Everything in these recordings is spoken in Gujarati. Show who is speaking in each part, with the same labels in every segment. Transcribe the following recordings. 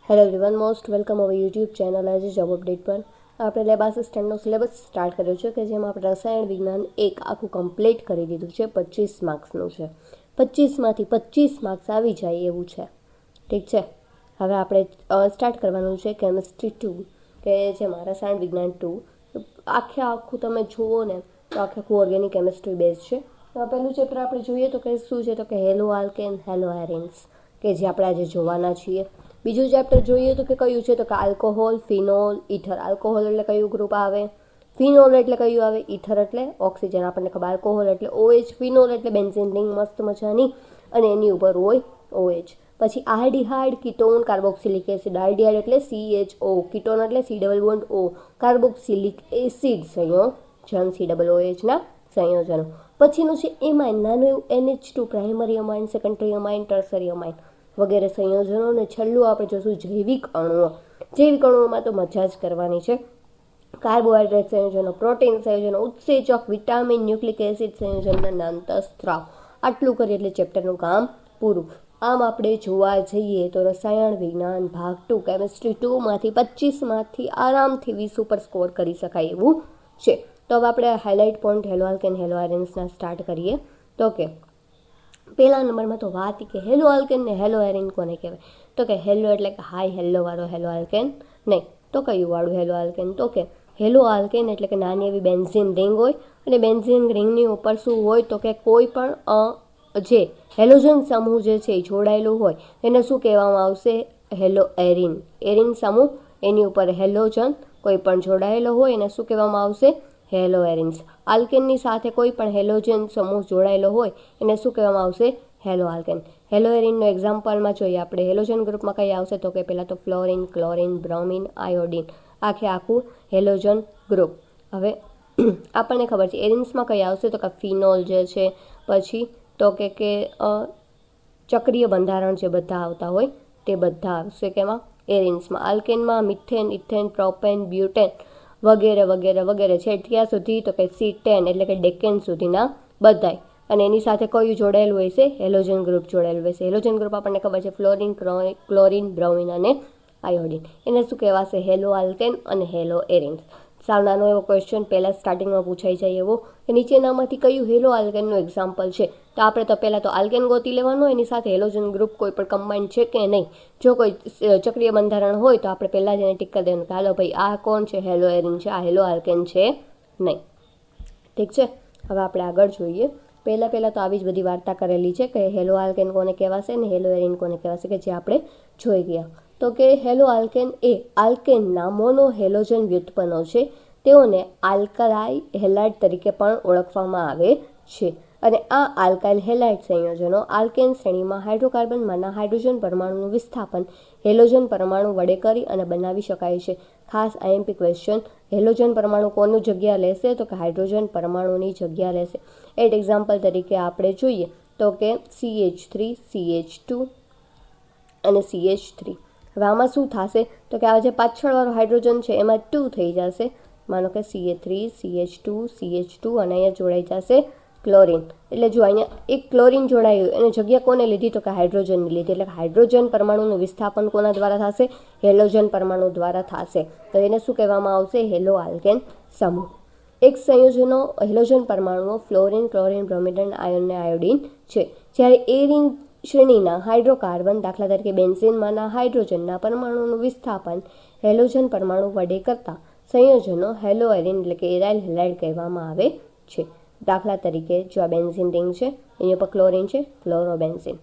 Speaker 1: Hello everyone, most welcome our YouTube channel. આજે જોબ અપડેટ પર આપણે લેબ આસિસ્ટન્ટનો સિલેબસ સ્ટાર્ટ કર્યો છે કે જેમાં આપણે રસાયણ વિજ્ઞાન એક આખું કમ્પ્લીટ કરી દીધું છે. 25 માર્ક્સનું છે. 25માંથી 25 માર્ક્સ આવી જાય એવું છે. ઠીક છે. હવે આપણે સ્ટાર્ટ કરવાનું છે કેમિસ્ટ્રી 2, કે જેમાં રસાયણ વિજ્ઞાન 2 આખું તમે જુઓ ને તો આખું ઓર્ગેનિક કેમિસ્ટ્રી બેઝ છે. પહેલું ચેપ્ટર આપણે જોઈએ તો કે શું છે, તો કે હેલો આલ્કેન, હેલો એરિન્સ, કે જે આપણે આજે જોવાના છીએ. બીજું ચેપ્ટર જોઈએ તો કે કયું છે, તો કે આલ્કોહોલ, ફિનોલ, ઇથર. આલ્કોહોલ એટલે કયું ગ્રુપ આવે, ફિનોલ એટલે કયું આવે, ઇથર એટલે ઓક્સિજન. આપણને ખબર, આલ્કોહોલ એટલે OH, ફિનોલ એટલે બેન્ઝીન રિંગ મસ્ત મજાની, અને એની ઉપર હોય OH. પછી aldehyde, ketone, carboxylic acid. Aldehyde એટલે CHO, કીટોન એટલે C double bond O, carboxylic acid સંયોજન, COOH ના સંયોજનો. પછીનું છે એમાઇન, નાનું એવું NH2, પ્રાઇમરી અમાઇન, સેકન્ડરી અમાઇન, ટર્સરી અમાઇન વગેરે સંયોજનો. અને છેલ્લું આપણે જોશું જૈવિક અણુઓ. જૈવિક અણુઓમાં તો મજા જ કરવાની છે. કાર્બોહાઈડ્રેટ સંયોજનો, પ્રોટીન સંયોજનો, ઉત્સેચક, વિટામિન, ન્યુક્લિક એસિડ સંયોજનના અંતઃસ્ત્રાવ. આટલું કરીએ એટલે ચેપ્ટરનું કામ પૂરું. આમ આપણે જોવા જઈએ તો રસાયણ વિજ્ઞાન ભાગ 2 કેમિસ્ટ્રી 2માંથી 25માંથી આરામથી 20 ઉપર સ્કોર કરી શકાય એવું છે. તો હવે આપણે highlight point halo alkane, halo એરિન્સના સ્ટાર્ટ કરીએ. તો કે પહેલા નંબરમાં તો વાત કે હેલો આલ્કેન ને હેલો એરિન કોને કહેવાય, તો કે હેલો એટલે કે હાઈ હેલો વાળો હેલો આલ્કેન નહીં. તો કયું વાળું હેલો આલ્કેન, તો કે હેલો આલ્કેન એટલે કે નાની એવી બેન્ઝીન રિંગ હોય, અને બેન્ઝીન રિંગની ઉપર શું હોય, તો કે કોઈ પણ જે હેલોજન સમૂહ જે છે એ જોડાયેલું હોય એને શું કહેવામાં આવશે, હેલો એરિન. એરિન સમૂહ, એની ઉપર હેલોજન કોઈ પણ જોડાયેલો હોય એને શું કહેવામાં આવશે, હેલો એરિન્સ. આલ્કેનની સાથે કોઈ પણ હેલોજન સમૂહ જોડાયેલો હોય એને શું કહેવામાં આવશે, હેલો આલ્કેન. હેલો એરિનનો એક્ઝામ્પલમાં જોઈએ આપણે. હેલોજન ગ્રુપમાં કઈ આવશે, તો કે પહેલાં તો ફ્લોરિન, ક્લોરિન, બ્રોમિન, આયોડિન, આખું હેલોજન ગ્રુપ. હવે આપણને ખબર છે એરિન્સમાં કઈ આવશે, તો કે ફિનોલ જે છે, પછી તો કે ચક્રીય બંધારણ જે બધા આવતા હોય તે બધા આવશે કેમાં, એરિન્સમાં. આલ્કેનમાં મિથેન, ઇથેન, પ્રોપેન, બ્યુટેન વગેરે વગેરે વગેરે છે ત્યાં સુધી, તો કે C10 એટલે કે ડેકેન સુધીના બધાય. અને એની સાથે કયું જોડાયેલું હોય છે, હેલોજન ગ્રુપ જોડાયેલું હોય છે. હેલોજન ગ્રુપ આપણને ખબર છે ફ્લોરિન, ક્લોરિન, બ્રોમિન અને આયોડિન. એને શું કહેવાશે, હેલો આલ્કેન અને હેલો એરિન્સ. સાવ નાનો એવો ક્વેશ્ચન પહેલાં સ્ટાર્ટિંગમાં પૂછાઈ જાય એવો, કે નીચેનામાંથી કયું હેલો આલ્કેનનું એક્ઝામ્પલ છે. તો આપણે તો પહેલાં તો આલ્કેન ગોતી લેવાનું હોય, એની સાથે હેલોજન ગ્રુપ કોઈ પણ કમ્બાઇન્ડ છે કે નહીં. જો કોઈ ચક્રીય બંધારણ હોય તો આપણે પહેલાં જ એને ટીક કરી દેવાનું કે હાલો ભાઈ આ કોણ છે, હેલો એરિન છે, આ હેલો આલ્કેન છે નહીં. ઠીક છે. હવે આપણે આગળ જોઈએ. પહેલાં તો આવી જ બધી વાર્તા કરેલી છે કે હેલો આલ્કેન કોને કહેવાશે અને હેલો એરિન કોને કહેવાશે, કે જે આપણે જોઈ ગયા. તો કે હેલો આલ્કેન એ આલ્કેનના મોનો હેલોજન વ્યુત્પન્નો છે. તેઓને આલ્કલાઇ હેલાઇડ તરીકે પણ ઓળખવામાં આવે છે. અને આ આલ્કાઇલ હેલાઇડ સંયોજનો આલ્કેન શ્રેણીમાં હાઇડ્રોકાર્બનમાંના હાઇડ્રોજન પરમાણુનું વિસ્થાપન હેલોજન પરમાણુ વડે કરી અને બનાવી શકાય છે. ખાસ IMP ક્વેશ્ચન, હેલોજન પરમાણુ કોનું જગ્યા લેશે, તો કે હાઇડ્રોજન પરમાણુની જગ્યા લેશે. એટ એક્ઝામ્પલ તરીકે આપણે જોઈએ તો કે CH3, CH2 અને CH3. હવે આમાં શું થશે, તો કે આ જે પાછળવાળો હાઇડ્રોજન છે એમાં 2 થઈ જશે. માનો કે CH3, CH2, CH2 અને અહીંયા જોડાઈ જશે ક્લોરિન. એટલે જો અહીંયા એક ક્લોરિન જોડાયું, એને જગ્યા કોને લીધી, તો કે હાઇડ્રોજનની લીધી. એટલે હાઇડ્રોજન પરમાણુનું વિસ્થાપન કોના દ્વારા થશે, હેલોજન પરમાણુ દ્વારા થશે. તો એને શું કહેવામાં આવશે, હેલો આલ્કેન સમૂહ. એક સંયોજનો હેલોજન પરમાણુઓ ફ્લોરિન, ક્લોરિન, બ્રોમિન, આયન અને આયોડિન છે. જ્યારે એરિન શ્રેણીના હાઇડ્રોકાર્બન, દાખલા તરીકે બેન્ઝીનમાંના હાઇડ્રોજનના પરમાણુનું વિસ્થાપન હેલોજન પરમાણુ વડે કરતા સંયોજનો હેલો એરિન એટલે કે એરાઇલ હેલાઇડ કહેવામાં આવે છે. દાખલા તરીકે જો આ બેન્ઝીન રિંગ છે, એની ઉપર ક્લોરિન છે, ફ્લોરોબેન્ઝીન.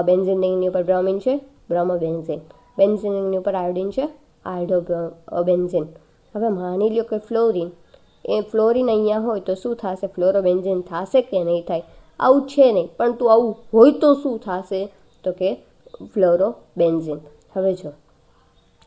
Speaker 1: બેન્ઝીન રિંગની ઉપર બ્રોમિન છે, બ્રોમોબેન્ઝીન. બેન્ઝીન રિંગની ઉપર આયોડિન છે, આયોડોબેન્ઝીન. હવે માની લો કે ફ્લોરિન અહીંયા હોય તો શું થશે, ફ્લોરોબેન્ઝીન થશે કે નહીં થાય, આવું છે નહીં, પણ તું આવું હોય તો શું થશે, તો કે ફ્લોરોબેન્ઝીન. હવે જો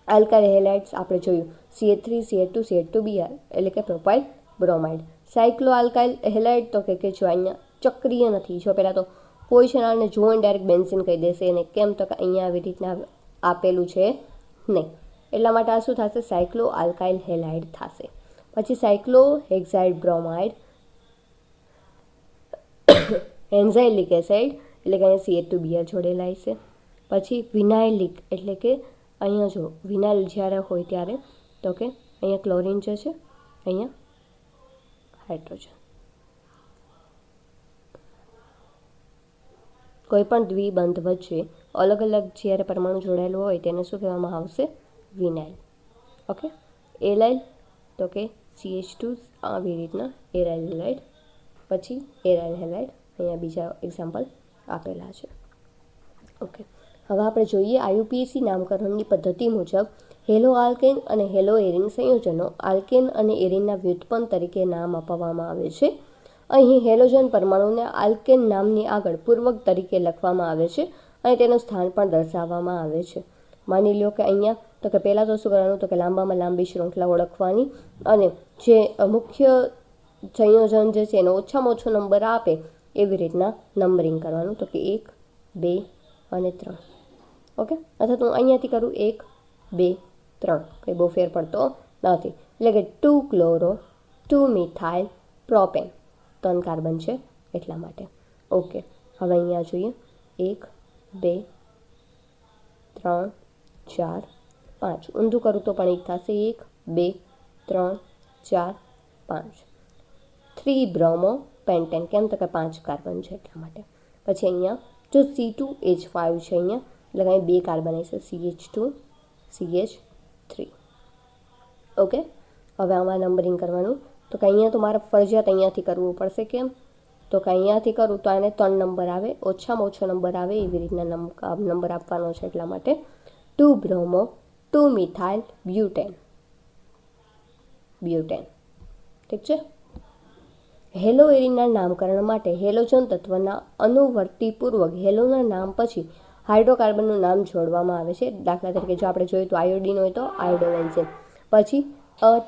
Speaker 1: આલ્કાઇલ હેલાઇડ્સ આપણે જોયું CH3, CH2, CH2Br એટલે કે પ્રોપાઇલ બ્રોમાઇડ. સાયક્લો આલ્કાઇલ હેલાઇડ તો કે જો અહીંયા ચક્રીય નથી. જો પહેલાં તો કોઈ છે ને જોઈને ડાયરેક્ટ બેન્ઝીન કહી દેશે એને, કેમ તો કે અહીંયા આવી રીતના આપેલું છે નહીં. એટલા માટે આ શું થશે, સાયક્લો આલ્કાઇલ હેલાઇડ થશે. પછી સાયક્લો હેક્સાઇડ બ્રોમાઇડ, એન્ઝાઇલિક એસાઇડ એટલે કે અહીંયા CH2Br જોડેલા છે. પછી વિનાઇલિક એટલે કે અહીંયા જો વિનાઇલ જ્યારે હોય ત્યારે તો કે અહીંયા ક્લોરિન જે છે, અહીંયા હાઇડ્રોજન. કોઈ પણ દ્વિબંધ વચ્ચે અલગ અલગ જ્યારે પરમાણુ જોડાયેલું હોય તેને શું કહેવામાં આવશે? વિનાઇલ. ઓકે. એલાઇલ તો કે CH2 આવી રીતના એરાઇલ હેલાઇડ. પછી એરાઇલ હેલાઇડ અહીંયા બીજા એક્ઝામ્પલ આપેલા છે. ઓકે. હવે આપણે જોઈએ IUPAC નામકરણની પદ્ધતિ મુજબ હેલો આલ્કેન અને હેલો એરિન સંયોજનો આલ્કેન અને એરિનના વ્યુત્પન્ન તરીકે નામ આપવામાં આવે છે. અહીં હેલોજન પરમાણુને આલ્કેન નામની આગળ પૂર્વક તરીકે લખવામાં આવે છે અને તેનું સ્થાન પણ દર્શાવવામાં આવે છે. માની લો કે અહીંયા તો કે પહેલાં તો શું કરવાનું તો કે લાંબામાં લાંબી શૃંખલા ઓળખવાની અને જે મુખ્ય સંયોજન જે છે એનો ઓછામાં ઓછો નંબર આપે એવી રીતના નંબરિંગ કરવાનું. તો કે 1, 2 અને 3. ઓકે. અથવા તો હું અહીંયાથી કરું 1, 2, 3, કંઈ બહુ ફેર પડતો નથી. એટલે કે 2 ક્લોરો 2 મિથાઇલ પ્રોપેન, 3 કાર્બન છે એટલા માટે. ઓકે. હવે અહીંયા જોઈએ 1, 2, 3, 4, 5. ઊંધું કરું તો પણ 1 થશે. 1, 2, 3, 4, 5. 3 બ્રોમો પેન્ટેન, કેમ તો કે 5 કાર્બન છે એટલા માટે. પછી અહીંયા જો C2H5 છે અહીંયા એટલે અહીં 2 કાર્બન આવશે CH2 CH3. ઓકે. હવે આમાં નંબરિંગ કરવાનું તો કે અહીંયા તો મારે ફરજિયાત અહીંયાથી કરવું પડશે. કેમ તો કે અહીંયાથી કરું તો આને 3 નંબર આવે, ઓછામાં ઓછો નંબર આવે એવી રીતના નંબર આપવાનો છે એટલા માટે. 2 બ્રોમો 2 મિથાઇલ બ્યુટેન. ઠીક છે. હેલો એરિનના નામકરણ માટે હેલોજન તત્વના અનુવર્તીપૂર્વક હેલોના નામ પછી હાઇડ્રોકાર્બનનું નામ જોડવામાં આવે છે. દાખલા તરીકે જો આપણે જોઈએ તો આયોડિન હોય તો આયોડોબેન્ઝીન. પછી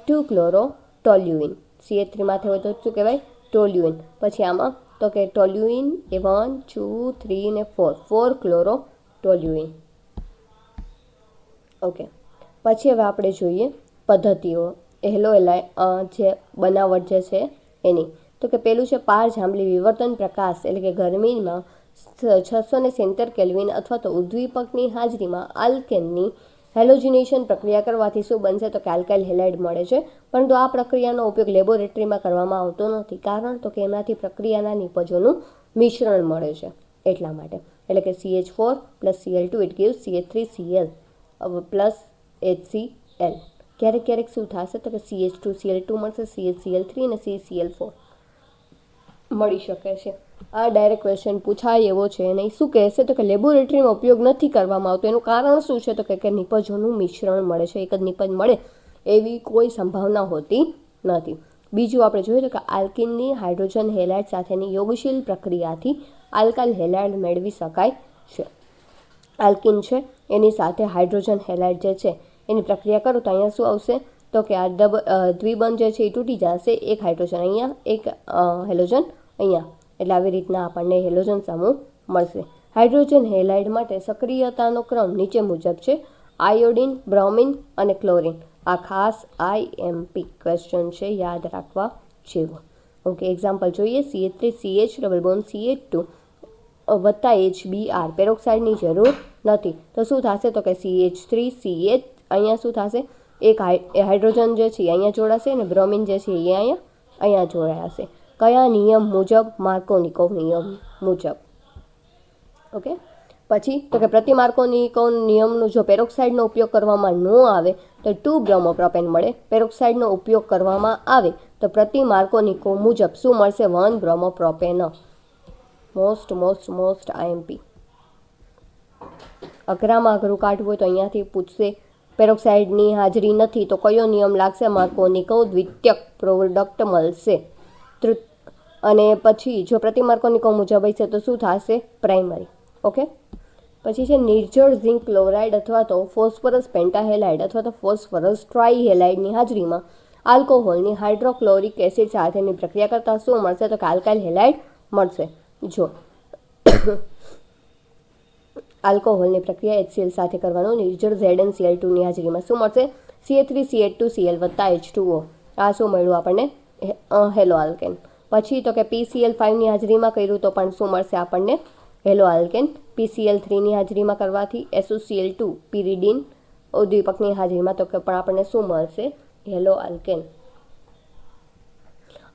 Speaker 1: 2 ક્લોરો ટોલ્યુઇન, CH3 માથે હોય તો શું કહેવાય? ટોલ્યુઇન. પછી આમાં તો કે ટોલ્યુઇન એ 1, 2, 3 ને 4 ક્લોરો ટોલ્યુઇન. ઓકે. પછી હવે આપણે જોઈએ પદ્ધતિઓ હેલો જે બનાવટ જે છે એની. તો કે પેલું છે પાર જાંબલી વિવર્તન પ્રકાશ, એટલે કે ગરમીમાં 670 કેલ્વિન અથવા તો ઉદ્દીપકની હાજરીમાં આલ્કેનની હેલોજિનેશન પ્રક્રિયા કરવાથી શું બનશે તો કે આલ્કાઇલ હેલાઇડ મળે છે. પરંતુ આ પ્રક્રિયાનો ઉપયોગ લેબોરેટરીમાં કરવામાં આવતો નથી, કારણ તો કે એમાંથી પ્રક્રિયાના નિપજોનું મિશ્રણ મળે છે એટલા માટે. એટલે કે CH4 + Cl2 it gives CH3Cl + HCl. ક્યારેક ક્યારેક શું થશે તો કે CH2Cl2 મળશે, CHCl3 અને CCl4 મળી શકે છે. આ ડાયરેક્ટ ક્વેશ્ચન પૂછાય એવો છે નહીં. શું કહેશે તો કે લેબોરેટરીમાં ઉપયોગ નથી કરવામાં આવતો. એનું કારણ શું છે તો કે નિપજોનું મિશ્રણ મળે છે. એક જ નિપજ મળે એવી કોઈ સંભાવના હોતી નથી. બીજું આપણે જોઈએ તો કે આલ્કિનની હાઇડ્રોજન હેલાઇડ સાથેની યોગશીલ પ્રક્રિયાથી આલ્કાઇલ હેલાઇડ મેળવી શકાય છે. આલ્કિન છે એની સાથે હાઇડ્રોજન હેલાઇડ જે છે એની પ્રક્રિયા કરું તો અહીંયા શું આવશે તો કે આ દ્વિબંધ જે છે એ તૂટી જશે. એક હાઇડ્રોજન અહીંયા, એક હેલોજન અહીંયા, એટલે આવી રીતના આપણને હેલોજન સમૂહ મળશે. હાઇડ્રોજન હેલાઇડ માટે સક્રિયતાનો ક્રમ નીચે મુજબ છે: આયોડિન, બ્રોમિન અને ક્લોરિન. આ ખાસ IMP ક્વેશ્ચન છે, યાદ રાખવા જેવું. ઓકે. એક્ઝામ્પલ જોઈએ. CH3CH ડબલ બોન્ડ CH2 વત્તા HBr પેરોક્સાઇડની જરૂર નથી તો શું થશે તો કે CH3CH અહીંયા શું થશે? એક હાઇડ્રોજન જે છે અહીંયા જોડાશે અને બ્રોમિન જે છે એ અહીંયા જોડાશે. કયા નિયમ મુજબ? માર્કોનિકોવ નિયમ મુજબ. ઓકે. પછી તો કે પ્રતિ માર્કોનિકોવ નિયમનું જો પેરોક્સાઇડનો ઉપયોગ કરવામાં ન આવે તો 2 બ્રોમોપ્રોપેન મળે. પેરોક્સાઇડનો ઉપયોગ કરવામાં આવે તો પ્રતિ માર્કોનિકોવ મુજબ શું મળશે? 1 બ્રોમોપ્રોપેન. Most IMP. અઘરામાં અઘરું કાઢવું હોય તો અહીંયાથી પૂછશે. પેરોક્સાઇડની હાજરી નથી તો કયો નિયમ લાગશે? માર્કોનિકોવ દ્વિતીયક પ્રોડક્ટ મળશે. અને પછી જો પ્રતિ માર્કોનિકોવ મુજબ હશે તો શું થશે? પ્રાઇમરી. ઓકે. પછી છે નિર્જળ ઝિંક ક્લોરાઇડ અથવા તો ફોસ્ફરસ પેન્ટાહેલાઇડ અથવા તો ફોસ્ફરસ ટ્રાઇહેલાઇડની હાજરીમાં આલ્કોહોલની હાઇડ્રોક્લોરિક એસિડ સાથેની પ્રક્રિયા કરતાં શું મળશે તો કે આલ્કાઇલ હેલાઇડ મળશે. જો આલ્કોહોલની પ્રક્રિયા HCl સાથે કરવાનું, નિર્જળ ZnCl2ની હાજરીમાં શું મળશે? CH3CH2Cl વત્તા H2O. આ શું મળ્યું આપણને? Hello alkane. પછી તો કે PCl5ની હાજરીમાં કર્યું તો પણ શું મળશે આપણને? Hello alkane. PCl3ની હાજરીમાં કરવાથી SOCl2 પિરિડીન ઉદ્દીપકની હાજરીમાં, તો કે પણ આપણને શું મળશે? Hello alkane.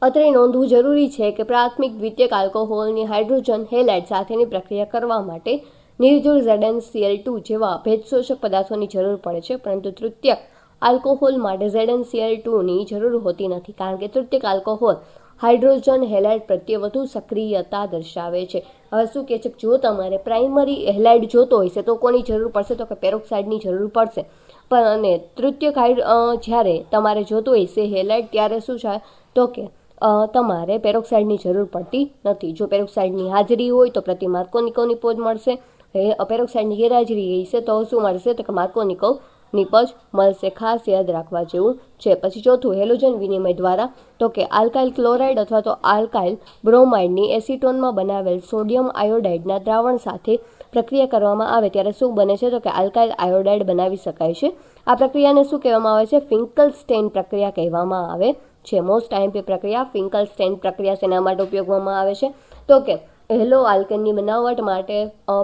Speaker 1: અત્રે નોંધવું જરૂરી છે કે પ્રાથમિક દ્વિતીયક આલ્કોહોલની હાઇડ્રોજન હેલાઇડ સાથેની પ્રક્રિયા કરવા માટે નિર્જળ ZnCl2 જેવા ભેજશોષક પદાર્થોની જરૂર પડે છે, પરંતુ તૃતીયક આલ્કોહોલ માટે ZnCl2ની જરૂર હોતી નથી, કારણ કે તૃતીયક આલ્કોહોલ હાઇડ્રોજન હેલાઇડ પ્રત્યે વધુ સક્રિયતા દર્શાવે છે. હવે શું કહે છે? જો તમારે પ્રાઇમરી હેલાઇડ જોતો હોય છે તો કોની જરૂર પડશે? તો કે પેરોક્સાઇડની જરૂર પડશે. પણ અને તૃતીયક જ્યારે તમારે જોતું હોય છે હેલાઇડ, ત્યારે શું છે? તો કે તમારે પેરોક્સાઇડની જરૂર પડતી નથી. જો પેરોક્સાઇડની હાજરી હોય તો પ્રતિ માર્કોનિકો નિપજ મળશે. પેરોક્સાઇડની ગેરહાજરી હશે તો શું મળશે? તો કે માર્કોનિકો નિપજ મળશે. ખાસ યાદ રાખવા જેવું છે. પછી ચોથું, હેલોજન વિનિમય દ્વારા, તો કે આલ્કાઇલ ક્લોરાઇડ અથવા તો આલ્કાઇલ બ્રોમાઇડની એસિટોનમાં બનાવેલ સોડિયમ આયોડાઇડના દ્રાવણ સાથે પ્રક્રિયા કરવામાં આવે ત્યારે શું બને છે? તો કે આલ્કાઇલ આયોડાઇડ બનાવી શકાય છે. આ પ્રક્રિયાને શું કહેવામાં આવે છે? ફિંકલસ્ટેઇન પ્રક્રિયા કહેવામાં આવે છે. મોસ્ટ આઈએમપી પ્રક્રિયા ફિંકલસ્ટેઇન પ્રક્રિયા શેના માટે ઉપયોગમાં આવે છે? તો કે હેલો આલ્કેનની બનાવટ માટે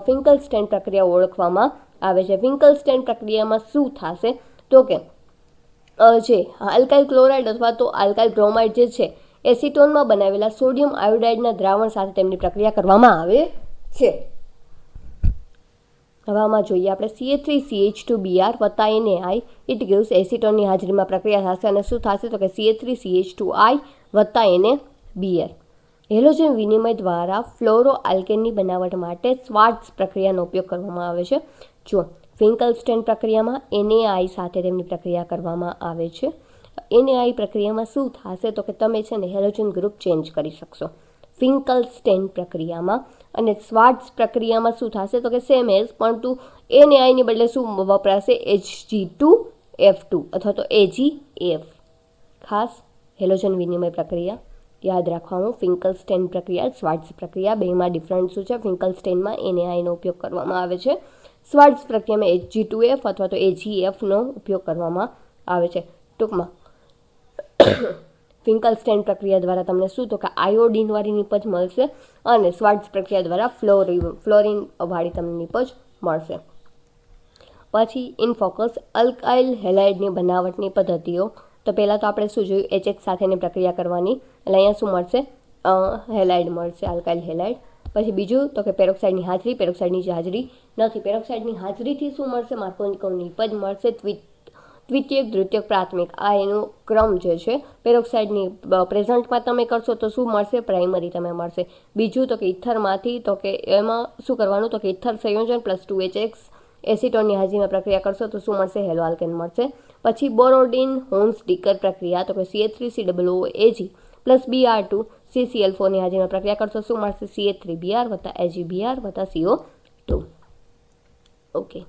Speaker 1: ફિંકલસ્ટેઇન પ્રક્રિયા ઓળખવામાં આવે છે. ફિંકલસ્ટેઇન પ્રક્રિયામાં શું થશે? તો કે જે આલ્કાઇલ ક્લોરાઇડ અથવા તો આલ્કાઇલ બ્રોમાઇડ જે છે એસિટોનમાં બનાવેલા સોડિયમ આયોડાઇડના દ્રાવણ સાથે તેમની પ્રક્રિયા કરવામાં આવે છે. હવે આમાં જોઈએ આપણે CH3CH2Br વત્તા NaI ઇટ ગિવ્સ એસિટોનની હાજરીમાં પ્રક્રિયા થશે અને શું થશે? તો કે CH3CH2I વત્તા NaBr. હેલોજન વિનિમય દ્વારા ફ્લોરો આલ્કેનની બનાવટ માટે સ્વાર્ટ્ઝ પ્રક્રિયાનો ઉપયોગ કરવામાં આવે છે. જો ફિંકલસ્ટેઇન પ્રક્રિયામાં NaI સાથે તેમની પ્રક્રિયા કરવામાં આવે છે. NaI પ્રક્રિયામાં શું થશે? તો કે તમે છે ને હેલોજન ગ્રુપ ચેન્જ કરી શકશો ફિંકલસ્ટેઇન પ્રક્રિયામાં. અને સ્વાર્ટ્ઝ પ્રક્રિયામાં શું થશે? તો કે સેમ એઝ, પરંતુ NaIની બદલે શું વપરાશે? Hg2F2 અથવા તો AgF. ખાસ હેલોજન વિનિમય પ્રક્રિયા યાદ રાખવાનું. ફિંકલસ્ટેઇન પ્રક્રિયા, સ્વાર્ટ્ઝ પ્રક્રિયા, બેમાં ડિફરન્ટ શું છે? ફિંકલસ્ટેઇનમાં NaIનો ઉપયોગ કરવામાં આવે છે. સ્વાર્ટ્ઝ પ્રક્રિયામાં Hg2F અથવા તો AgFનો ઉપયોગ કરવામાં આવે છે. ટૂંકમાં ફિંકલસ્ટેઇન પ્રક્રિયા દ્વારા તમને શું? તો કે આયોડિનવાળી નિપજ મળશે અને સ્વાર્ટ્ઝ પ્રક્રિયા દ્વારા ફ્લોરિનવાળી તમને નિપજ મળશે. પછી ઇન ફોકસ આલ્કાઇલ હેલાઇડની બનાવટની પદ્ધતિઓ. તો પહેલાં તો આપણે શું જોયું? HX સાથેની પ્રક્રિયા કરવાની, એટલે અહીંયા શું મળશે? હેલાઇડ મળશે, આલ્કાઇલ હેલાઇડ. પછી બીજું તો કે પેરોક્સાઇડની હાજરી. પેરોક્સાઇડની જે હાજરી નથી, પેરોક્સાઇડની હાજરીથી શું મળશે? માર્કોનિકો નિપજ મળશે. દ્વિતીયક, દ્વિતીયક, પ્રાથમિક, આ એનો ક્રમ જે છે. પેરોક્સાઇડની પ્રેઝન્ટમાં તમે કરશો તો શું મળશે? પ્રાઇમરી તમે મળશે. બીજું તો કે ઇથરમાંથી, તો કે એમાં શું કરવાનું? તો કે ઇથર સંયોજન +2HX એસિટોનની હાજરીમાં પ્રક્રિયા કરશો તો શું મળશે? હેલો આલ્કેન મળશે. પછી બોરોડિન હોન્સ ડીકર પ્રક્રિયા, તો કે CH3COOAG +Br2 CCl4ની હાજરીમાં પ્રક્રિયા કરશો શું મળશે? CH3Br વત્તા AgBr વત્તા CO2. ઓકે,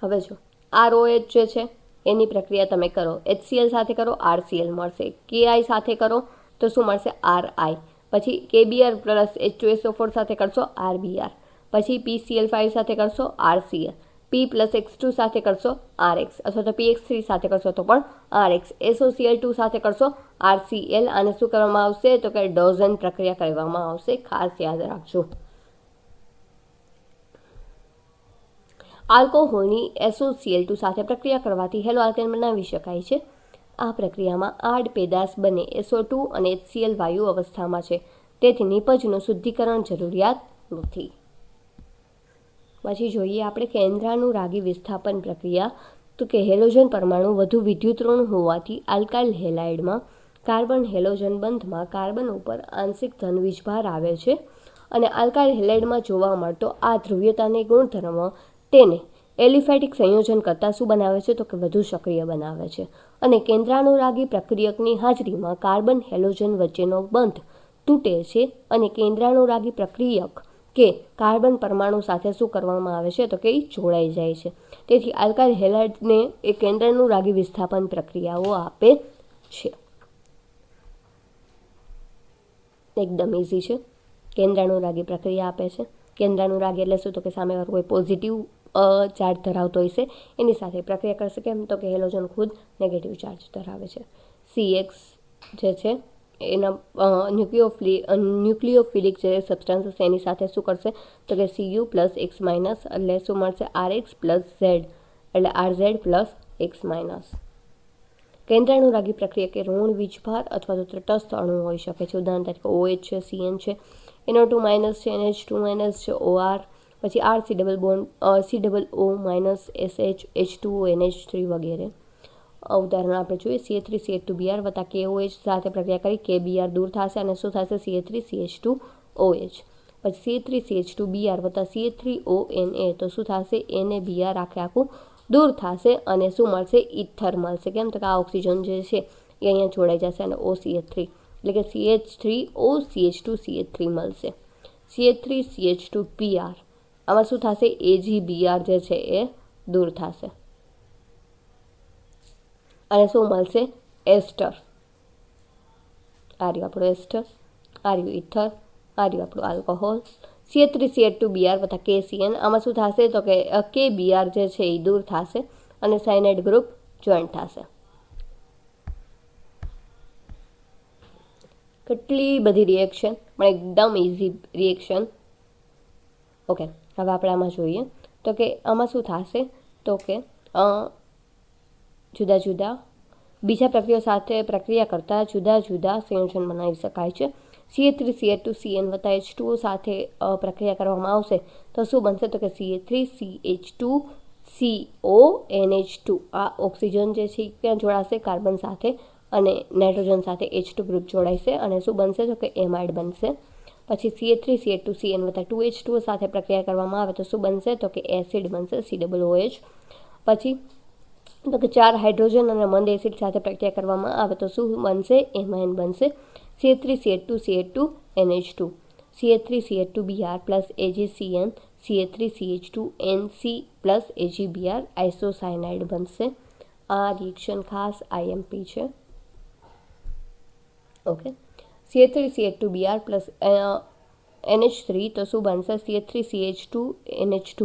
Speaker 1: હવે જો ROH જે છે એની પ્રક્રિયા તમે કરો, HCl સાથે કરો, RCl મળશે. KI સાથે કરો તો શું મળશે? RI. પછી KBr +H2SO4 સાથે કરશો RBr. પછી PCl5 સાથે કરશો RCl. P+X2 સાથે કરશો RX અથવા તો PX3 સાથે કરશો તો પણ RX. SOCl2 સાથે કરશો RCl. આને શું કરવામાં આવશે? તો કે ડોઝન પ્રક્રિયા કરવામાં આવશે. ખાસ યાદ રાખજો. આલ્કોહોલની SOCl2 સાથે પ્રક્રિયા કરવાથી હેલો આલ્કેન બનાવી શકાય છે. આ પ્રક્રિયામાં આડ પેદાશ બને SO2 અને HCl વાયુ અવસ્થામાં છે, તેથી નિપજનું શુદ્ધિકરણ જરૂરિયાત નથી. પછી જોઈએ આપણે કેન્દ્રાનુરાગી વિસ્થાપન પ્રક્રિયા. તો કે હેલોજન પરમાણુ વધુ વિદ્યુત ઋણ હોવાથી આલ્કાઇલ હેલાઇડમાં કાર્બન હેલોજન બંધમાં કાર્બન ઉપર આંશિક ધનવીજભાર આવે છે અને આલ્કાઇલ હેલાઇડમાં જોવા મળતો આ ધ્રુવીયતાને ગુણધર્મ તેને એલિફેટિક સંયોજન કરતાં શું બનાવે છે? તો કે વધુ સક્રિય બનાવે છે. અને કેન્દ્રાનુરાગી પ્રક્રિયકની હાજરીમાં કાર્બન હેલોજન વચ્ચેનો બંધ તૂટે છે અને કેન્દ્રાનુરાગી પ્રક્રિયક કે કાર્બન પરમાણુ સાથે શું કરવામાં આવે છે? તો કે જોડાઈ જાય છે. તેથી આલ્કાઇલ હેલાઇડને એ કેન્દ્રાનુરાગી વિસ્થાપન પ્રક્રિયાઓ આપે છે. એકદમ ઇઝી છે. કેન્દ્રાનુરાગી પ્રક્રિયા આપે છે. કેન્દ્રાનુરાગી એટલે શું? તો કે સામેવાળો કોઈ પોઝિટિવ ચાર્જ ધરાવતો હોય છે એની સાથે પ્રક્રિયા કરશે. કેમ? તો કે હેલોજન ખુદ નેગેટિવ ચાર્જ ધરાવે છે. CX જે છે એના ન્યુક્લિયોફિલિક જે સબસ્ટન્સ છે એની સાથે શું કરશે? તો કે Cu +X- એટલે શું મળશે? RX + Z એટલે RZ પ્લસ X માઇનસ. કેન્દ્રાનુરાગી પ્રક્રિયા કે ઋણ વીજભાર અથવા તો તટસ્થ અણુ હોઈ શકે છે. ઉદાહરણ તરીકે OH છે, CN છે, NO2 માઇનસ છે, NH2 માઇનસ છે, OR, પછી RC double bond COO minus SH H2O NH3 વગેરે. ઉદાહરણ આપણે જોઈએ CH3CH2Br વત્તા KOH સાથે પ્રક્રિયા કરી KBr દૂર થશે અને શું થશે CH3CH2OH. પછી CH3CH2Br વત્તા CH3ONA તો શું થશે NaBr આખું દૂર થશે અને શું મળશે ઇથર મળશે. કેમ તો કે આ ઓક્સિજન જે છે એ અહીંયા જોડાઈ જશે અને OCH3 એટલે કે CH3OCH2CH3 મળશે. CH3CH2Br આમાં શું થશે AgBr જે છે એ દૂર થશે અને શું મળશે એસ્ટર. આ રહ્યું આપણું એસ્ટર, આ રહ્યું ઇથર, આ રહ્યું આપણું આલ્કોહોલ. CH3CH2Br વત્તા KCN આમાં શું થશે તો કે KBr જે છે એ દૂર થશે અને સાયનાઇડ ગ્રુપ જોઈન્ટ થશે. કેટલી બધી રિએક્શન પણ એકદમ ઇઝી રિએક્શન. ઓકે, હવે આપણે આમાં જોઈએ તો કે આમાં શું થશે તો કે જુદા જુદા બીજા પ્રક્રિયાઓ સાથે પ્રક્રિયા કરતાં જુદા જુદા સંયોજન બનાવી શકાય છે. CH3CH2CN વત્તા H2O સાથે પ્રક્રિયા કરવામાં આવશે તો શું બનશે તો કે CH3CH2CONH2. આ ઓક્સિજન જે છે ક્યાં જોડાશે કાર્બન સાથે અને નાઇટ્રોજન સાથે H2 ગ્રુપ જોડાશે અને શું બનશે તો કે એમાઇડ બનશે. પછી CH3CH2CN વત્તા 2H2O સાથે પ્રક્રિયા કરવામાં આવે તો શું બનશે તો કે એસિડ બનશે COOH. પછી તો કે 4 હાઇડ્રોજન અને મંદ એસિડ સાથે પ્રક્રિયા કરવામાં આવે તો શું બનશે એમાઇન બનશે CH3CH2CH2NH2. CH3CH2Br plus AgCN CH3CH2NC plus AgBr isocyanide બનશે. આ રિએક્શન ખાસ IMP છે. ઓકે, CH3CH2Br પ્લસ NH3 તો શું બનશે CH3CH2NH2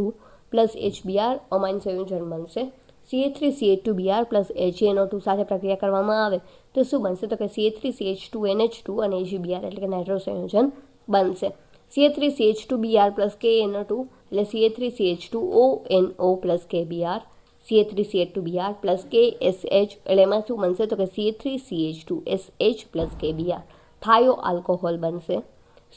Speaker 1: પ્લસ HBr અમાઇન સંયોજન બનશે. CH3CH2Br પ્લસ AgNO2 સાથે પ્રક્રિયા કરવામાં આવે તો શું બનશે તો કે CH3CH2NH2 અને AgBr એટલે કે નાઇટ્રો સંયોજન બનશે. CH3CH2Br પ્લસ KNO2 એટલે CH3CH2ONO plus KBr. CH3CH2Br plus KSH એટલે એમાં શું બનશે તો કે CH3CH2SH પ્લસ KBr થાયો આલ્કોહોલ બનશે.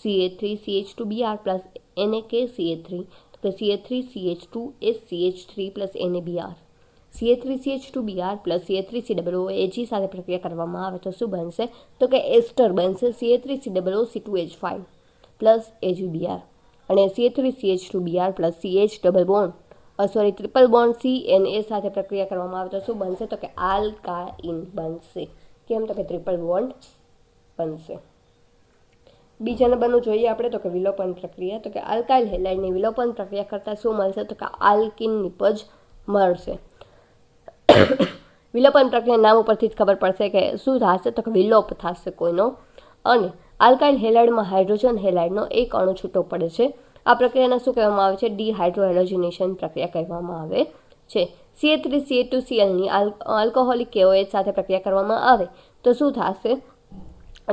Speaker 1: CH3CH2Br પ્લસ NaKCH3 તો કે CH3CH2SCH3 plus NaBr. CH3CH2Br plus CH3COOH સાથે પ્રક્રિયા કરવામાં આવે તો શું બનશે તો કે એસ્ટર બનશે CH3COOC2H5 પ્લસ AgBr અને CH3CH2Br plus CH double bond triple bond CNA સાથે પ્રક્રિયા કરવામાં આવે તો શું બનશે તો કે આલ્કાઇન બનશે. કેમ તો કે ટ્રિપલ બોન્ડ બનશે. બીજા નંબરનું જોઈએ આપણે તો કે વિલોપન પ્રક્રિયા. તો કે આલ્કાઇલ હેલાઇડની વિલોપન પ્રક્રિયા કરતાં શું મળશે તો કે આલ્કિન નિપજ મળશે. વિલોપન પ્રક્રિયા નામ ઉપરથી જ ખબર પડશે કે શું થશે તો કે વિલોપ થશે કોઈનો. અને આલ્કાઇલ હેલાઇડમાં હાઇડ્રોજન હેલાઇડનો એક અણુ છૂટો પડે છે. આ પ્રક્રિયાને શું કહેવામાં આવે છે ડિહાઇડ્રોહેલોજિનેશન પ્રક્રિયા કહેવામાં આવે છે. CH3CH2Clની આલ્કોહોલિક KOH સાથે પ્રક્રિયા કરવામાં આવે તો શું થશે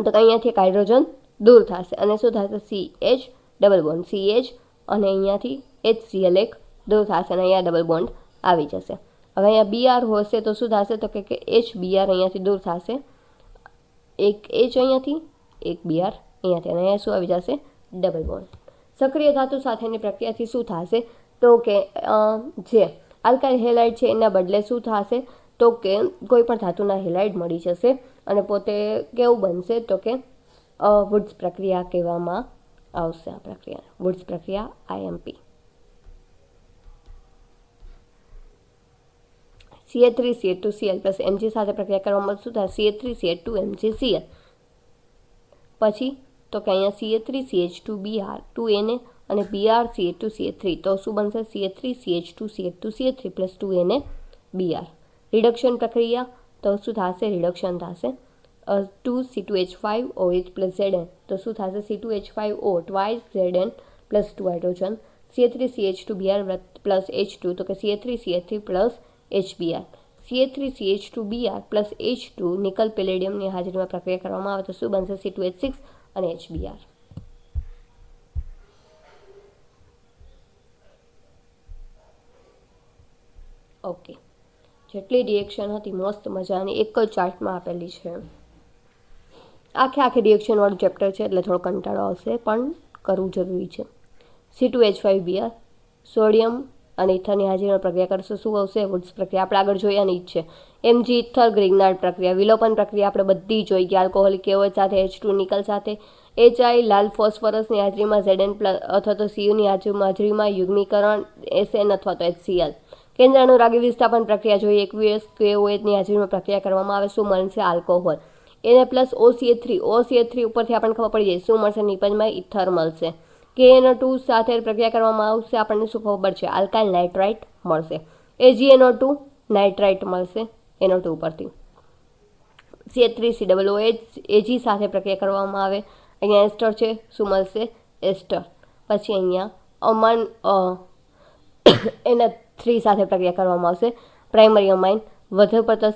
Speaker 1: તો અહીંયાથી એક હાઇડ્રોજન દૂર થશે અને શું થશે CH ડબલ બોન્ડ CH અને અહીંયાથી HCl એક દૂર થશે અને અહીંયા ડબલ બોન્ડ આવી જશે. હવે અહીંયા Br હશે તો શું થશે તો કે HBr અહીંયાથી દૂર થશે, એક H અહીંયાથી એક Br અહીંયાથી અને અહીંયા શું આવી જશે ડબલ બોન્ડ. સક્રિય ધાતુ સાથેની પ્રક્રિયાથી શું થશે તો કે જે આલ્કાઇલ હેલાઇડ છે એના બદલે શું થશે તો કે કોઈ પણ ધાતુના હેલાઇડ મળી જશે અને પોતે કેવું બનશે તો કે વુડ્સ પ્રક્રિયા કહેવામાં આવશે. આ પ્રક્રિયા વુડ્સ પ્રક્રિયા IMP. CH3CH2Cl પ્લસ Mg સાથે પ્રક્રિયા કરવામાં શું થાય CH3CH2MgCl. પછી તો કે અહીંયા CH3CH2Br 2Na અને BrCH2CH3 તો શું બનશે CH3CH2CH2CH3 પ્લસ 2NaBr. રિડક્શન પ્રક્રિયા તો શું થશે રિડક્શન થશે 2C2H5OH પ્લસ Zn તો શું થશે C2H5O twice Zn plus 2 hydrogen. CH3CH2Br plus H2 તો કે CH3CH3 plus HBr. CH3CH2Br plus H2 nickel પેલેડિયમની હાજરીમાં પ્રક્રિયા કરવામાં આવે તો શું બનશે C2H6 અને HBr. ઓકે, જેટલી રિએક્શન હતી મસ્ત મજાની એક જ ચાર્ટમાં આપેલી છે. આખે રિએક્શનવાળું ચેપ્ટર છે એટલે થોડો કંટાળો આવશે પણ કરવું જરૂરી છે. C2H5Br સોડિયમ અને ઇથરની હાજરીમાં પ્રક્રિયા કરશે. શું આવશે? વુડ્સ પ્રક્રિયા આપણે આગળ જોયાની જ છે. Mg ઇથર ગ્રિગ્નાર્ડ પ્રક્રિયા, વિલોપન પ્રક્રિયા આપણે બધી જોઈ ગયા. આલ્કોહોલિક KOH સાથે H2 નિકલ સાથે HI લાલ ફોસ્ફરસની હાજરીમાં Zn અથવા તો Cuની હાજરીમાં યુગ્મીકરણ SN અથવા તો HCl. કેન્દ્રાનુરાગી વિસ્થાપન પ્રક્રિયા જોઈએ. એકવીએસ KOHની હાજરીમાં પ્રક્રિયા કરવામાં આવે. શું મળશે? આલ્કોહોલ. Na પ્લસ OCH3 ઉપરથી આપણને ખબર પડી જાય શું મળશે? નિપજમાં ઇથર મળશે. KNO2 સાથે પ્રક્રિયા કરવામાં આવશે. આપણને શું ખબર છે? આલ્કાઇલ નાઇટ્રાઇટ મળશે. AgNO2 નાઇટ્રાઇટ મળશે NO2 ઉપરથી. CH3COOH Ag સાથે પ્રક્રિયા કરવામાં આવે. અહીંયા એસ્ટર છે. શું મળશે? એસ્ટર. પછી અહીંયા અમાઇન Na3 સાથે પ્રક્રિયા કરવામાં આવશે. પ્રાઇમરી અમાઇન વધુ પડતા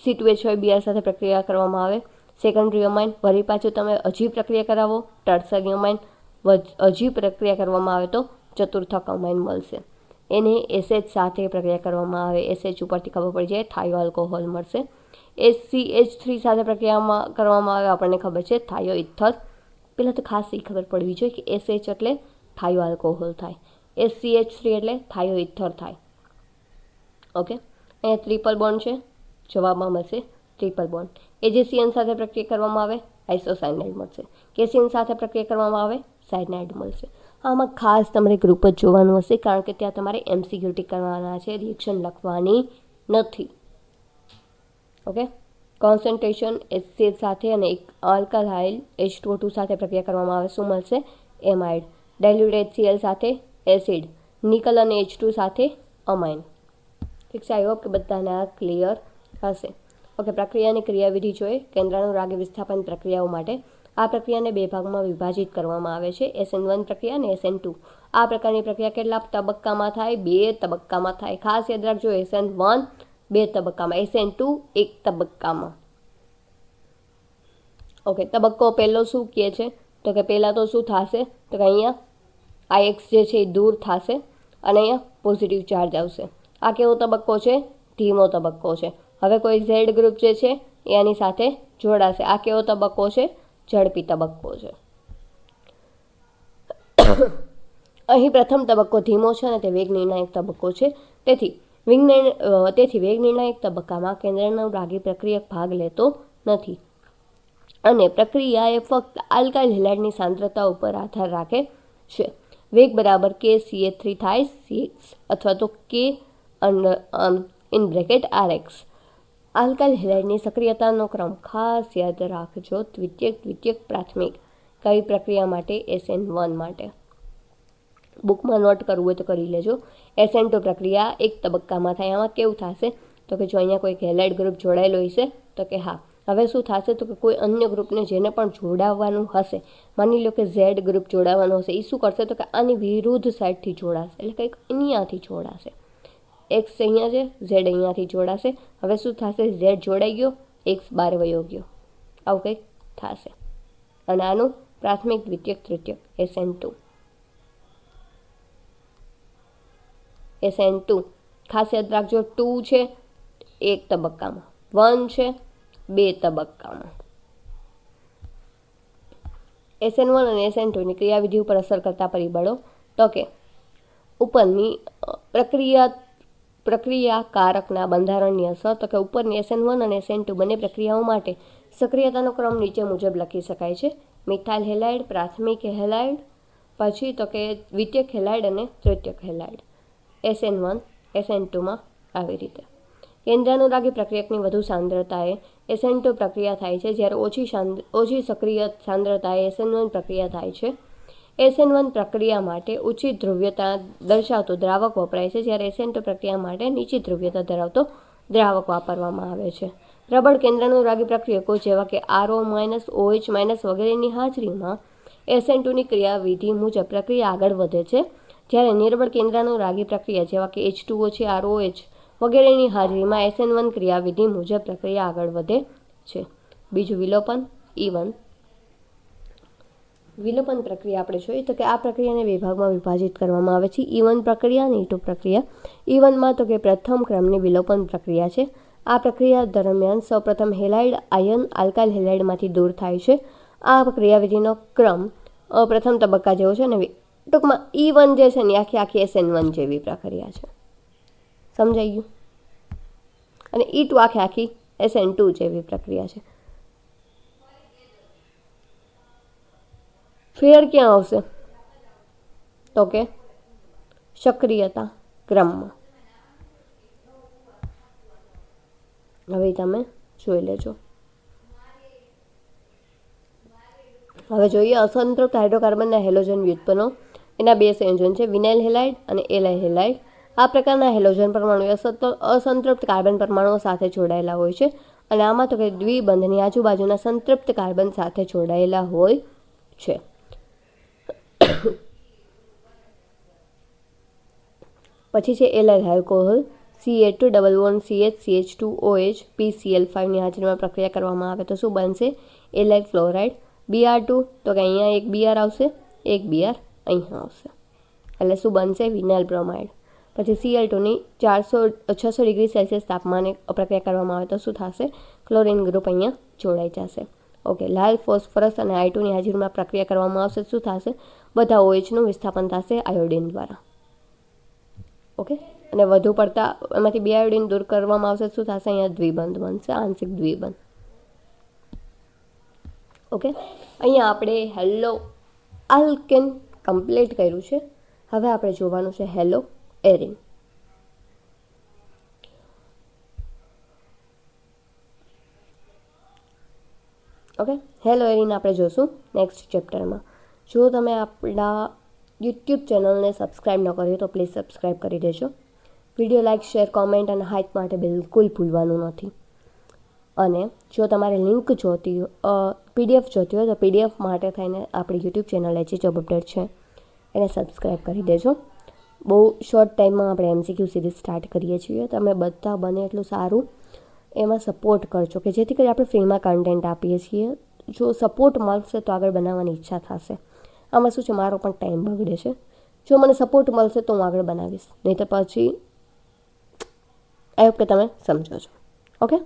Speaker 1: C2H5Br સાથે પ્રક્રિયા કરવામાં આવે. સેકન્ડરી અમાઇન વળી પાછું તમે હજી પ્રક્રિયા કરાવો. ટર્સરી અમાઇન હજી પ્રક્રિયા કરવામાં આવે તો ચતુર્થક અમાઇન મળશે. એને SH સાથે પ્રક્રિયા કરવામાં આવે. SH ઉપરથી ખબર પડી જાય થાયો આલ્કોહોલ મળશે. SCH3 સાથે પ્રક્રિયામાં કરવામાં આવે. આપણને ખબર છે થાયો ઇથર. પહેલાં તો ખાસ એ ખબર પડવી જોઈએ કે SH એટલે થાયો આલ્કોહોલ થાય, SCH3 એટલે થાયો ઇથર થાય. ઓકે, અહીંયા ટ્રિપલ બોન્ડ છે. જવાબમાં મળશે ટ્રિપલ બોન્ડ. AgCN સાથે પ્રક્રિયા કરવામાં આવે આઇસોસાયનાઇડ મળશે. KCN સાથે પ્રક્રિયા કરવામાં આવે સાયનાઇડ મળશે. આમાં ખાસ તમારે ગ્રુપ જ જોવાનું હશે કારણ કે ત્યાં તમારે MCQ ટીક કરવાના છે, રિએક્શન લખવાની નથી. ઓકે, કોન્સન્ટ્રેશન HCl સાથે અને એક આલ્કાઇલ H2O2 સાથે પ્રક્રિયા કરવામાં આવે. શું મળશે? એમાઇડ. ડાયલ્યુટેડ HCl સાથે એસિડ. નિકલ અને H2 સાથે અમાઇન. ઠીક છે. આઈ હોપ કે બધાને આ ક્લિયર હશે. ઓકે, પ્રક્રિયાની ક્રિયાવિધિ જોઈએ. કેન્દ્રાનુરાગી વિસ્થાપન પ્રક્રિયાઓ માટે આ પ્રક્રિયાને બે ભાગમાં વિભાજિત કરવામાં આવે છે. SN1 પ્રક્રિયા અને SN2. આ પ્રકારની પ્રક્રિયા કેટલા તબક્કામાં થાય? 2 તબક્કામાં થાય. ખાસ યાદ રાખજો, SN1 2 તબક્કામાં, SN2 1 તબક્કામાં. ઓકે, તબક્કો પહેલો શું કહે છે? તો કે પહેલાં તો શું થશે? તો કે અહીંયા IX જે છે એ દૂર થશે અને અહીંયા પોઝિટિવ ચાર્જ આવશે. આ કેવો તબક્કો છે? ધીમો તબક્કો છે. હવે કોઈ Z ગ્રુપ જે છે એ આની સાથે જોડાશે. આ કેવો તબક્કો છે? ઝડપી તબક્કો છે. અહીં પ્રથમ તબક્કો ધીમો છે અને તે વેગ નિર્ણાયક તબક્કો છે. તેથી વેગ નિર્ણાયક તબક્કામાં કેન્દ્રાનુરાગી પ્રક્રિયક ભાગ લેતો નથી અને પ્રક્રિયા એ ફક્ત આલ્કાઇલ હેલાઇડની સાંદ્રતા ઉપર આધાર રાખે છે. વેગ બરાબર KCH3 થાય CX અથવા તો K in bracket RX. Alkyl હેલાઇડની સક્રિયતાનો ક્રમ ખાસ યાદ રાખજો. દ્વિતીયક, પ્રાથમિક. કઈ પ્રક્રિયા માટે? SN1 માટે. બુકમાં નોટ કરવું હોય તો કરી લેજો. SN2 પ્રક્રિયા એક તબક્કામાં થાય. આમાં કેવું થશે? તો કે જો અહીંયા કોઈ હેલાઇડ ગ્રુપ જોડાયેલો હશે તો કે હા. હવે શું થશે? તો કે કોઈ અન્ય ગ્રુપને જેને પણ જોડાવવાનું હશે, માની લો કે Z ગ્રુપ જોડાવવાનું હશે, એ શું કરશે? તો કે આની વિરુદ્ધ સાઈડથી જોડાશે, એટલે કંઈક અહીંયાથી જોડાશે. X અહીંયા છે, Z અહીંયાથી જોડાશે. હવે શું થશે? Z જોડાઈ ગયો, X બહાર વયો ગયો, આવું કંઈક થશે. અને આનું પ્રાથમિક, દ્વિતીયક, તૃતીયક SN2. SN2 ખાસ યાદ રાખજો. 2 છે 1 તબક્કામાં, 1 છે 2 તબક્કામાં. SN1 અને SN2ની ક્રિયાવિધિ ઉપર અસર કરતા પરિબળો. તો કે ઉપરની પ્રક્રિયાકારકના બંધારણની અસર. તો કે ઉપરની SN1 અને SN2 બંને પ્રક્રિયાઓ માટે સક્રિયતાનો ક્રમ નીચે મુજબ લખી શકાય છે. મિથાઇલ હેલાઇડ, પ્રાથમિક હેલાઇડ, પછી તો કે દ્વિતીયક હેલાઇડ અને તૃતીયક હેલાઇડ. SN1 SN2માં આવી રીતે. કેન્દ્રાનુરાગી પ્રક્રિયકની વધુ સાંદ્રતાએ SN2 પ્રક્રિયા થાય છે, જ્યારે ઓછી સક્રિય સાંદ્રતાએ SN1 પ્રક્રિયા થાય છે. SN1 પ્રક્રિયા માટે ઊંચી ધ્રુવ્યતા દર્શાવતો દ્રાવક વપરાય છે, જ્યારે SN2 પ્રક્રિયા માટે નીચી ધ્રુવ્યતા ધરાવતો દ્રાવક વાપરવામાં આવે છે. પ્રબળ કેન્દ્રાનુરાગી પ્રક્રિયકો જેવા કે RO-, OH- વગેરેની હાજરીમાં SN2ની ક્રિયાવિધિ મુજબ પ્રક્રિયા આગળ વધે છે, જ્યારે નિર્બળ કેન્દ્રાનુરાગી પ્રક્રિયા જેવા કે H2O છે, ROH વગેરેની હાજરીમાં SN1 ક્રિયાવિધિ મુજબ પ્રક્રિયા આગળ વધે છે. બીજું વિલોપન E1. વિલોપન પ્રક્રિયા આપણે જોઈએ તો કે આ પ્રક્રિયાને વિભાગમાં વિભાજિત કરવામાં આવે છે. E1 પ્રક્રિયા અને E2 પ્રક્રિયા. E1માં તો કે પ્રથમ ક્રમની વિલોપન પ્રક્રિયા છે. આ પ્રક્રિયા દરમિયાન સૌપ્રથમ હેલાઇડ આયન આલ્કાઇલ હેલાઇડમાંથી દૂર થાય છે. આ ક્રિયાવિધિનો ક્રમ પ્રથમ તબક્કા જેવો છે અને ટૂંકમાં E1 જે છે ને આખી SN1 જેવી પ્રક્રિયા છે. સમજાઈ ગયું? અને E2 આખી SN2 જેવી પ્રક્રિયા છે. ફેર ક્યાં આવશે તો કે સક્રિયતા ક્રમમાં. હવે તમે જોઈ લેજો. હવે જોઈએ અસંતૃપ્ત હાઇડ્રોકાર્બનના હેલોજન વ્યુત્પન્નો. એના બે સંયોજન છે, વિનાઇલ હેલાઇડ અને એલાઇલ હેલાઇડ. આ પ્રકારના હેલોજન પરમાણુ અસંતૃપ્ત કાર્બન પરમાણુઓ સાથે જોડાયેલા હોય છે અને આમાં તો કે દ્વિબંધની આજુબાજુના સંતૃપ્ત કાર્બન સાથે જોડાયેલા હોય છે. પછી છે allyl alcohol. Ca2 double bond CH CH2OH PCl5 ની હાજરીમાં પ્રક્રિયા કરવામાં આવે તો શું બનશે? એલાઇલ ફ્લોરાઇડ. Br2 તો કે અહીંયા એક Br આવશે, એક Br અહીંયા આવશે, એટલે શું બનશે? Vinyl bromide. પછી Cl2ની 600 ડિગ્રી સેલ્સિયસ તાપમાને પ્રક્રિયા કરવામાં આવે તો શું થશે? ક્લોરીન ગ્રુપ અહીંયા જોડાઈ જશે. ઓકે, લાલ ફોસ્ફરસ અને I2ની હાજરીમાં પ્રક્રિયા કરવામાં આવશે શું થશે? બધા OHનું વિસ્થાપન થશે આયોડિન દ્વારા. ઓકે, અને વધુ પડતા એમાંથી બે આયોડિન દૂર કરવામાં આવશે શું થશે? અહીંયા દ્વિબંધ બનશે, આંશિક દ્વિબંધ. ઓકે, અહીંયા આપણે હેલો આલ્કેન કમ્પ્લીટ કર્યું છે. હવે આપણે જોવાનું છે hello arene. Okay, hello arene આપણે જોશું નેક્સ્ટ ચેપ્ટરમાં. જો તમે આપણા યુટ્યુબ ચેનલને સબસ્ક્રાઈબ ન કર્યું તો પ્લીઝ સબસ્ક્રાઈબ કરી દેજો. વિડીયો લાઇક, શેર, કોમેન્ટ અને હાઇપ માટે બિલકુલ ભૂલવાનું નથી. અને જો તમારે લિંક જોતી PDF જોતી હોય તો PDF માટે થઈને આપણી YouTube channel HE job update છે એને સબસ્ક્રાઈબ કરી દેજો. બહુ શોર્ટ ટાઈમમાં આપણે MCQ સિરીઝ સ્ટાર્ટ કરીએ છીએ. તમે બધા બને એટલું સારું એમાં સપોર્ટ કરજો કે જેથી કરી આપણે ફ્રીમાં કન્ટેન્ટ આપીએ છીએ. જો સપોર્ટ મળશે તો આગળ બનાવવાની ઈચ્છા થશે. આમાં શું છે, મારો પણ ટાઈમ બગડે છે. જો મને સપોર્ટ મળશે તો હું આગળ બનાવીશ, નહીં તો પછી આઈ હોપ કે તમે સમજો છો. ઓકે,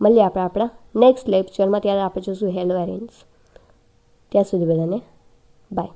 Speaker 1: મળીએ આપણે આપણા નેક્સ્ટ લેક્ચરમાં. ત્યારે આપણે જોઈશું હેલો એરિન્સ. ત્યાં સુધી બધાને બાય.